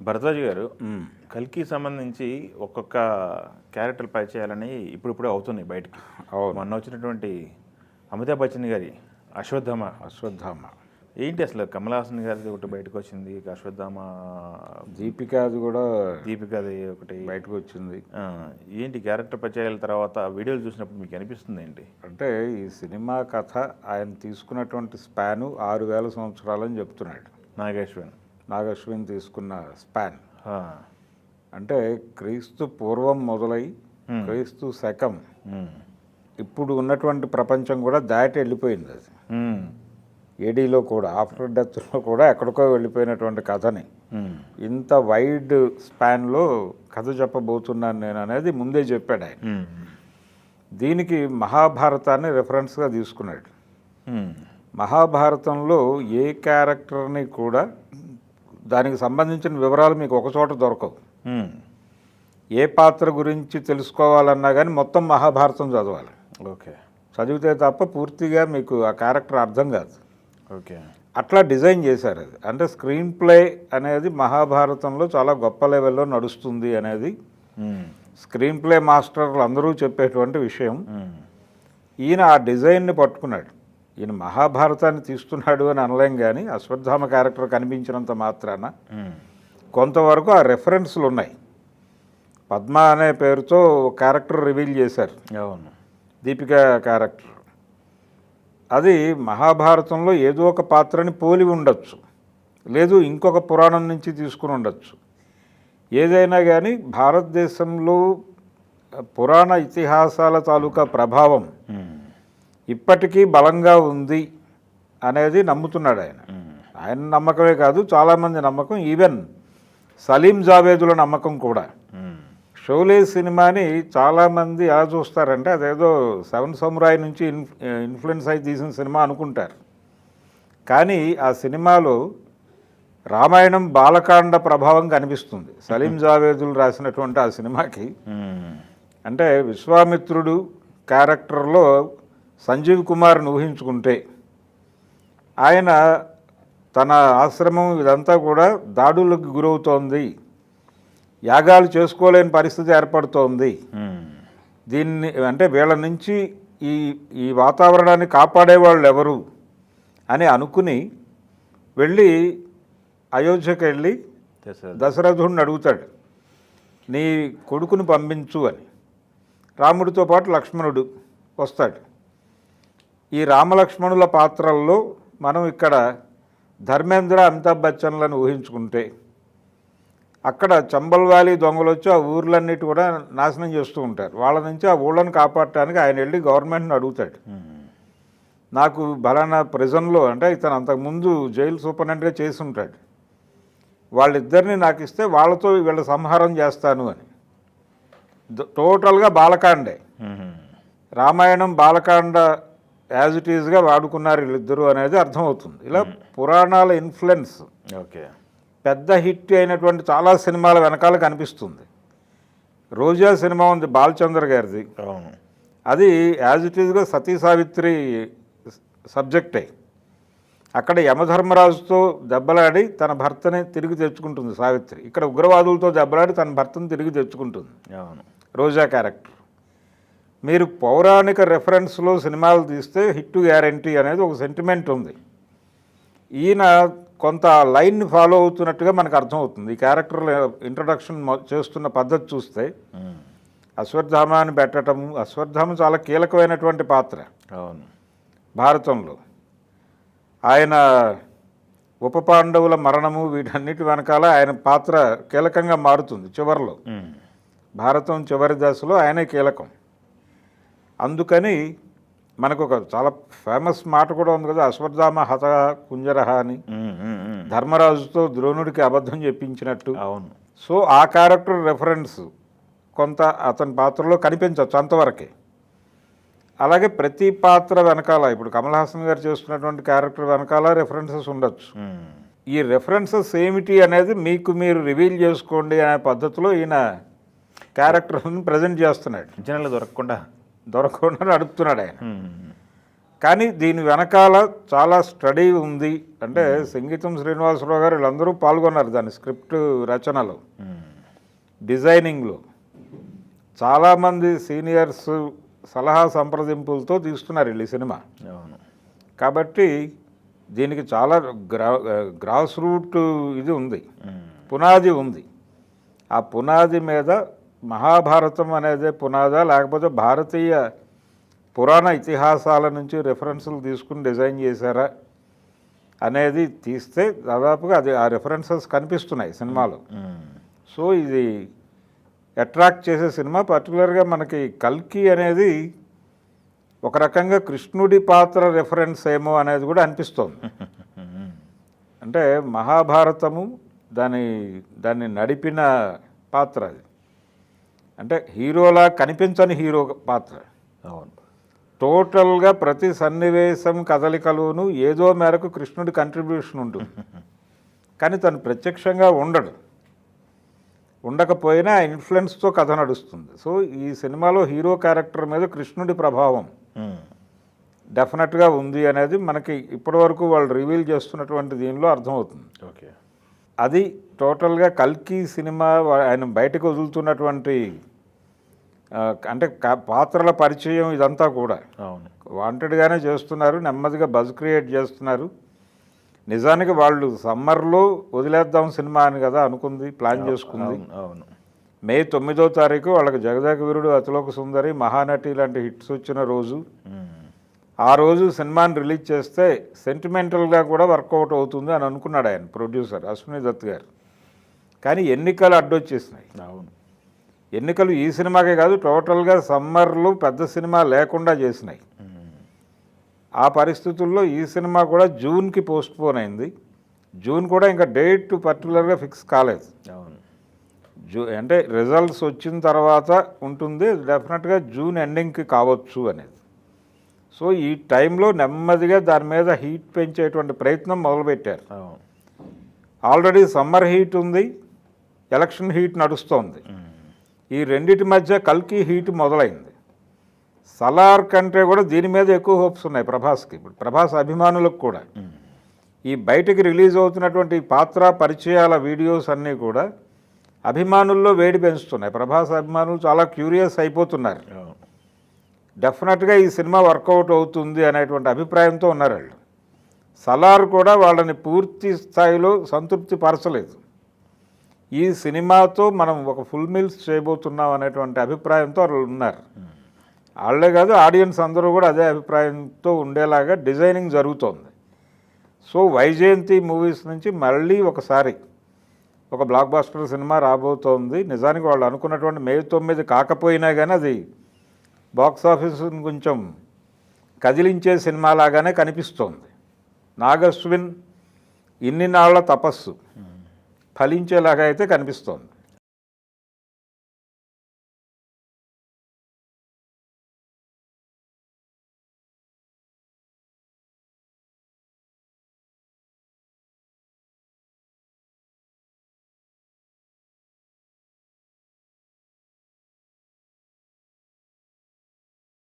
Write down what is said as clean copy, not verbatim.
భరద్వాజ్ గారు, కల్కి సంబంధించి ఒక్కొక్క క్యారెక్టర్ పై చేయాలని ఇప్పుడిప్పుడే అవుతున్నాయి బయటికి. మొన్న వచ్చినటువంటి అమితాబ్ బచ్చన్ గారి అశ్వత్థామ ఏంటి అసలు? కమల్ హాసన్ గారిది ఒకటి బయటకు వచ్చింది, అశ్వత్థామ. దీపికాది కూడా దీపికాది ఒకటి బయటకు వచ్చింది. ఏంటి క్యారెక్టర్ పరిచయాల తర్వాత వీడియోలు చూసినప్పుడు మీకు అనిపిస్తుంది ఏంటి అంటే ఈ సినిమా కథ ఆయన తీసుకున్నటువంటి స్పాను 6000 సంవత్సరాలని చెప్తున్నాడు. నాగశ్విన్ తీసుకున్న స్పాన్ అంటే క్రీస్తు పూర్వం మొదలై క్రీస్తు శకం ఇప్పుడు ఉన్నటువంటి ప్రపంచం కూడా దాటి వెళ్ళిపోయింది. అది ఏడీలో కూడా ఆఫ్టర్ డెత్లో కూడా ఎక్కడికో వెళ్ళిపోయినటువంటి కథని ఇంత వైడ్ స్పాన్లో కథ చెప్పబోతున్నాను నేను అనేది ముందే చెప్పాడు ఆయన. దీనికి మహాభారతాన్ని రెఫరెన్స్గా తీసుకున్నాడు. మహాభారతంలో ఏ క్యారెక్టర్ని కూడా దానికి సంబంధించిన వివరాలు మీకు ఒకచోట దొరకవు. ఏ పాత్ర గురించి తెలుసుకోవాలన్నా కానీ మొత్తం మహాభారతం చదవాలి. ఓకే, చదివితే తప్ప పూర్తిగా మీకు ఆ క్యారెక్టర్ అర్థం కాదు. ఓకే, అట్లా డిజైన్ చేశారు. అది అంటే స్క్రీన్ ప్లే అనేది మహాభారతంలో చాలా గొప్ప లెవెల్లో నడుస్తుంది అనేది స్క్రీన్ ప్లే మాస్టర్లు అందరూ చెప్పేటువంటి విషయం. ఈయన ఆ డిజైన్ని పట్టుకున్నాడు. ఈయన మహాభారతాన్ని తీస్తున్నాడు అని అనలేం, కానీ అశ్వత్థామ క్యారెక్టర్ కనిపించినంత మాత్రాన కొంతవరకు ఆ రెఫరెన్స్లు ఉన్నాయి. పద్మ అనే పేరుతో క్యారెక్టర్ రివీల్ చేశారు. అవును, దీపిక క్యారెక్టర్. అది మహాభారతంలో ఏదో ఒక పాత్రని పోలి ఉండొచ్చు, లేదు ఇంకొక పురాణం నుంచి తీసుకుని ఉండొచ్చు. ఏదైనా కానీ భారతదేశంలో పురాణ ఇతిహాసాల తాలూకా ప్రభావం ఇప్పటికీ బలంగా ఉంది అనేది నమ్ముతున్నాడు ఆయన. ఆయన నమ్మకమే కాదు, చాలామంది నమ్మకం, ఈవెన్ సలీం జావేదుల నమ్మకం కూడా. షోలే సినిమాని చాలామంది ఎలా చూస్తారంటే అదేదో 7 సమురాయ్ నుంచి ఇన్ఫ్లుయెన్స్ అయి తీసిన సినిమా అనుకుంటారు. కానీ ఆ సినిమాలో రామాయణం బాలకాండ ప్రభావం కనిపిస్తుంది సలీం జావేదులు రాసినటువంటి ఆ సినిమాకి. అంటే విశ్వామిత్రుడు క్యారెక్టర్లో సంజీవ్ కుమార్ని ఊహించుకుంటే ఆయన తన ఆశ్రమం ఇదంతా కూడా దాడులకు గురవుతోంది, యాగాలు చేసుకోలేని పరిస్థితి ఏర్పడుతోంది. దీన్ని అంటే వీళ్ళ నుంచి ఈ వాతావరణాన్ని కాపాడేవాళ్ళు ఎవరు అని అనుకుని వెళ్ళి అయోధ్యకి వెళ్ళి దశరథుడిని అడుగుతాడు, నీ కొడుకుని పంపించు అని. రాముడితో పాటు లక్ష్మణుడు వస్తాడు. ఈ రామలక్ష్మణుల పాత్రల్లో మనం ఇక్కడ ధర్మేంద్ర అమితాబ్ బచ్చన్లను ఊహించుకుంటే అక్కడ చంబల్ వ్యాలీ దొంగలు వచ్చి ఆ ఊర్లన్నిటి కూడా నాశనం చేస్తూ ఉంటారు. వాళ్ళ నుంచి ఆ ఊళ్ళను కాపాడటానికి ఆయన వెళ్ళి గవర్నమెంట్ని అడుగుతాడు, నాకు బలానా ప్రిజన్లో అంటే ఇతను అంతకుముందు జైలు సూపరింటెండెంట్గా చేసి ఉంటాడు, వాళ్ళిద్దరిని నాకు ఇస్తే వాళ్ళతో వీళ్ళ సంహారం చేస్తాను అని. టోటల్గా బాలకాండే, రామాయణం బాలకాండ యాజ్ ఇట్ ఈజ్గా వాడుకున్నారు వీళ్ళిద్దరూ అనేది అర్థమవుతుంది. ఇలా పురాణాల ఇన్ఫ్లుయెన్స్ ఓకే పెద్ద హిట్ అయినటువంటి చాలా సినిమాల వెనకాల కనిపిస్తుంది. రోజా సినిమా ఉంది బాలచంద్ర గారిది. అవును, అది యాజ్ ఇట్ ఈజ్గా సతీ సావిత్రి సబ్జెక్టే. అక్కడ యమధర్మరాజుతో దెబ్బలాడి తన భర్తని తిరిగి తెచ్చుకుంటుంది సావిత్రి. ఇక్కడ ఉగ్రవాదులతో దెబ్బలాడి తన భర్తను తిరిగి తెచ్చుకుంటుంది అవును రోజా క్యారెక్టర్. మీరు పౌరాణిక రెఫరెన్స్లో సినిమాలు తీస్తే హిట్ గ్యారంటీ అనేది ఒక సెంటిమెంట్ ఉంది. ఈయన కొంత లైన్ని ఫాలో అవుతున్నట్టుగా మనకు అర్థమవుతుంది. ఈ క్యారెక్టర్ ఇంట్రడక్షన్ చేస్తున్న పద్ధతి చూస్తే అశ్వత్థామాని పెట్టడము, అశ్వత్థామ చాలా కీలకమైనటువంటి పాత్ర అవును భారతంలో. ఆయన ఉప పాండవుల మరణము వీటన్నిటి వెనకాల ఆయన పాత్ర కీలకంగా మారుతుంది. చివరిలో భారతం చివరి దశలో ఆయనే కీలకం. అందుకని మనకు ఒక చాలా ఫేమస్ మాట కూడా ఉంది కదా, అశ్వత్థామ హత కుంజరహ అని, ధర్మరాజుతో ద్రోణుడికి అబద్ధం చెప్పించినట్టు. అవును, సో ఆ క్యారెక్టర్ రెఫరెన్స్ కొంత అతని పాత్రలో కనిపించవచ్చు అంతవరకే. అలాగే ప్రతి పాత్ర వెనకాల ఇప్పుడు కమల్ హాసన్ గారు చేస్తున్నటువంటి క్యారెక్టర్ వెనకాల రెఫరెన్సెస్ ఉండొచ్చు. ఈ రెఫరెన్సెస్ ఏమిటి అనేది మీకు మీరు రివీల్ చేసుకోండి అనే పద్ధతిలో ఈయన క్యారెక్టర్ని ప్రజెంట్ చేస్తున్నాడు. జనాలు దొరకకుండా నడుపుతున్నాడు ఆయన. కానీ దీని వెనకాల చాలా స్టడీ ఉంది. అంటే సంగీతం శ్రీనివాసరావు గారు వీళ్ళందరూ పాల్గొన్నారు దాని స్క్రిప్ట్ రచనలో, డిజైనింగ్లో. చాలామంది సీనియర్స్ సలహా సంప్రదింపులతో తీస్తున్నారు వీళ్ళు ఈ సినిమా. కాబట్టి దీనికి చాలా గ్రాస్ రూట్ ఇది ఉంది, పునాది ఉంది. ఆ పునాది మీద మహాభారతం అనేదే పునాదా, లేకపోతే భారతీయ పురాణ ఇతిహాసాల నుంచి రెఫరెన్సులు తీసుకుని డిజైన్ చేశారా అనేది తీస్తే దాదాపుగా అది ఆ రెఫరెన్సెస్ కనిపిస్తున్నాయి సినిమాలో. సో ఇది అట్రాక్ట్ చేసే సినిమా. పర్టికులర్గా మనకి కల్కి అనేది ఒక రకంగా కృష్ణుడి పాత్ర రెఫరెన్స్ ఏమో అనేది కూడా అనిపిస్తోంది. అంటే మహాభారతము దాన్ని నడిపిన పాత్ర అది. అంటే హీరోలా కనిపించని హీరో పాత్ర. అవును. టోటల్గా ప్రతి సన్నివేశం కదలికలోనూ ఏదో మేరకు కృష్ణుడి కంట్రిబ్యూషన్ ఉంటుంది. కానీ తను ప్రత్యక్షంగా ఉండకపోయినా ఆ ఇన్ఫ్లుయెన్స్తో కథ నడుస్తుంది. సో ఈ సినిమాలో హీరో క్యారెక్టర్ మీద కృష్ణుడి ప్రభావం డెఫినెట్గా ఉంది అనేది మనకి ఇప్పటివరకు వాళ్ళు రివీల్ చేస్తున్నటువంటి దీనిలో అర్థమవుతుంది. ఓకే. అది టోటల్గా కల్కి సినిమా ఆయన బయటకు వదులుతున్నటువంటి అంటే పాత్రల పరిచయం ఇదంతా కూడా వాంటెడ్గానే చేస్తున్నారు. నెమ్మదిగా బజ్ క్రియేట్ చేస్తున్నారు. నిజానికి వాళ్ళు సమ్మర్లో వదిలేద్దాం సినిమా అని కదా అనుకుంది, ప్లాన్ చేసుకుంది. మే 9వ తారీఖు వాళ్ళకి జగదేక వీరుడు, అతిలోక సుందరి, మహానటి లాంటి హిట్స్ వచ్చిన రోజు. ఆ రోజు సినిమాని రిలీజ్ చేస్తే సెంటిమెంటల్గా కూడా వర్కౌట్ అవుతుంది అని అనుకున్నాడు ఆయన ప్రొడ్యూసర్ అశ్విని దత్ గారు. కానీ ఎన్నికలు అడ్డొచ్చేసినాయి. ఎన్నికలు ఈ సినిమాకే కాదు, టోటల్గా సమ్మర్లో పెద్ద సినిమా లేకుండా చేసినాయి. ఆ పరిస్థితుల్లో ఈ సినిమా కూడా జూన్కి పోస్ట్పోన్ అయింది. జూన్ కూడా ఇంకా డేట్ పర్టికులర్గా ఫిక్స్ కాలేదు. అంటే రిజల్ట్స్ వచ్చిన తర్వాత ఉంటుంది, డెఫినెట్గా జూన్ ఎండింగ్కి కావచ్చు అనేది. సో ఈ టైంలో నెమ్మదిగా దాని మీద హీట్ పెంచేటువంటి ప్రయత్నం మొదలుపెట్టారు. ఆల్రెడీ సమ్మర్ హీట్ ఉంది, ఎలక్షన్ హీట్ నడుస్తోంది. ఈ రెండిటి మధ్య కల్కి హీట్ మొదలైంది. సలార్ కంటే కూడా దీని మీద ఎక్కువ హోప్స్ ఉన్నాయి ప్రభాస్కి. ఇప్పుడు ప్రభాస్ అభిమానులకు కూడా ఈ బయటికి రిలీజ్ అవుతున్నటువంటి పాత్ర పరిచయాల వీడియోస్ అన్నీ కూడా అభిమానుల్లో వేడి పెంచుతున్నాయి. ప్రభాస్ అభిమానులు చాలా క్యూరియస్ అయిపోతున్నారు. డెఫినెట్గా ఈ సినిమా వర్కౌట్ అవుతుంది అనేటువంటి అభిప్రాయంతో ఉన్నారు వాళ్ళు. సలార్ కూడా వాళ్ళని పూర్తి స్థాయిలో సంతృప్తి పరచలేదు. ఈ సినిమాతో మనం ఒక ఫుల్ మీల్స్ చేయబోతున్నాం అనేటువంటి అభిప్రాయంతో వాళ్ళు ఉన్నారు. వాళ్ళే కాదు, ఆడియన్స్ అందరూ కూడా అదే అభిప్రాయంతో ఉండేలాగా డిజైనింగ్ జరుగుతోంది. సో వైజయంతి మూవీస్ నుంచి మళ్ళీ ఒకసారి ఒక బ్లాక్ బస్టర్ సినిమా రాబోతోంది. నిజానికి వాళ్ళు అనుకున్నటువంటి మే 9 కాకపోయినా కానీ అది బాక్స్ ఆఫీస్ని కొంచెం కదిలించే సినిమాలాగానే కనిపిస్తోంది. నాగశ్విన్ ఇన్ని నాళ్ల తపస్సు ఫలించేలాగా అయితే కనిపిస్తోంది.